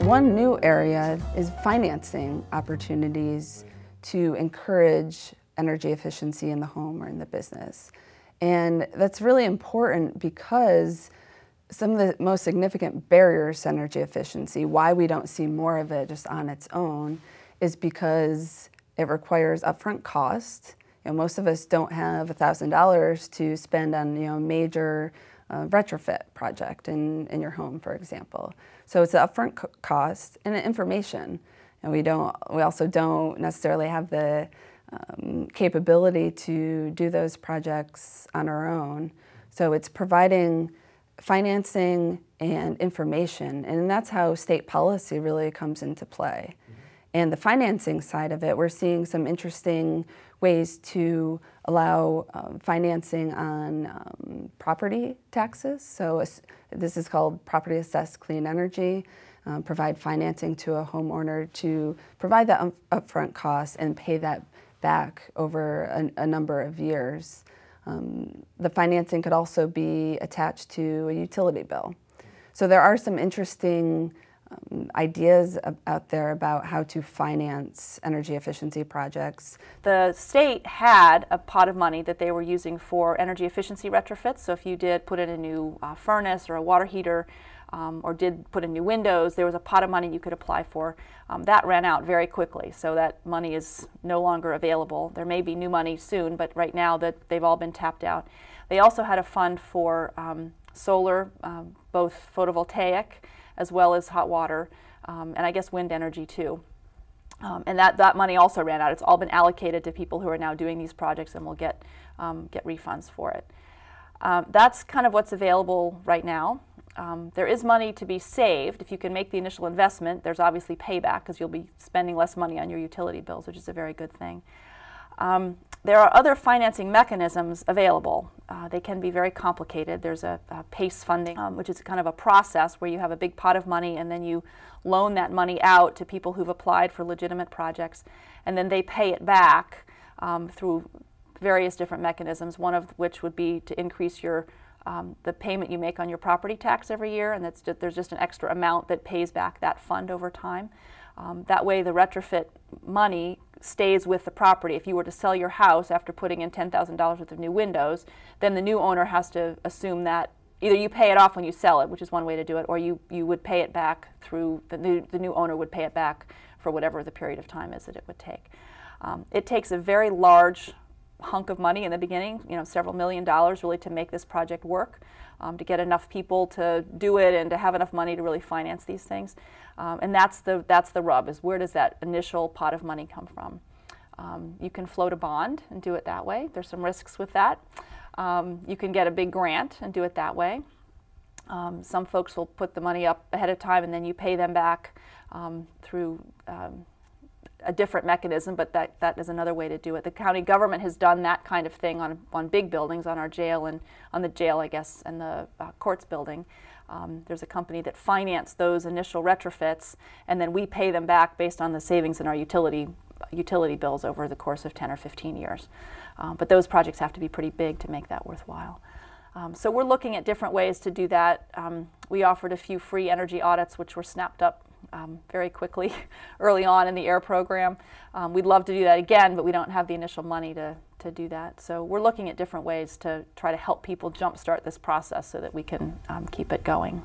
One new area is financing opportunities to encourage energy efficiency in the home or in the business. And that's really important because some of the most significant barriers to energy efficiency, why we don't see more of it just on its own, is because it requires upfront cost. Most of us don't have $1,000 to spend on a major retrofit project in your home, for example. So it's an upfront cost and information. And we also don't necessarily have the capability to do those projects on our own. So it's providing financing and information, and that's how state policy really comes into play. And the financing side of it, we're seeing some interesting ways to allow financing on property taxes. So this is called property assessed clean energy. Provide financing to a homeowner to provide that upfront cost and pay that back over a number of years. The financing could also be attached to a utility bill. So there are some interesting ideas out there about how to finance energy efficiency projects. The state had a pot of money that they were using for energy efficiency retrofits. So if you did put in a new furnace or a water heater, or did put in new windows, there was a pot of money you could apply for. That ran out very quickly, so that money is no longer available. There may be new money soon, but right now they've all been tapped out. They also had a fund for solar, both photovoltaic as well as hot water, and I guess wind energy too. And that money also ran out. It's all been allocated to people who are now doing these projects and will get refunds for it. That's kind of what's available right now. There is money to be saved. If you can make the initial investment, there's obviously payback because you'll be spending less money on your utility bills, which is a very good thing. There are other financing mechanisms available. They can be very complicated. There's a PACE funding, which is kind of a process where you have a big pot of money and then you loan that money out to people who've applied for legitimate projects, and then they pay it back through various different mechanisms, one of which would be to increase the payment you make on your property tax every year, and there's just an extra amount that pays back that fund over time. That way the retrofit money stays with the property. If you were to sell your house after putting in $10,000 worth of new windows, then the new owner has to assume that either you pay it off when you sell it, which is one way to do it, or you would pay it back through, the new owner would pay it back for whatever the period of time is that it would take. It takes a very large hunk of money in the beginning, several $1,000,000 really to make this project work, to get enough people to do it and to have enough money to really finance these things. And that's the rub, is where does that initial pot of money come from? You can float a bond and do it that way. There's some risks with that. You can get a big grant and do it that way. Some folks will put the money up ahead of time and then you pay them back through a different mechanism, but that is another way to do it. The county government has done that kind of thing on big buildings, on our jail and on the jail, I guess, and the courts building. There's a company that financed those initial retrofits, and then we pay them back based on the savings in our utility bills over the course of 10 or 15 years. But those projects have to be pretty big to make that worthwhile. So we're looking at different ways to do that. We offered a few free energy audits, which were snapped up very quickly early on in the AIR program. We'd love to do that again, but we don't have the initial money to do that. So we're looking at different ways to try to help people jumpstart this process so that we can keep it going.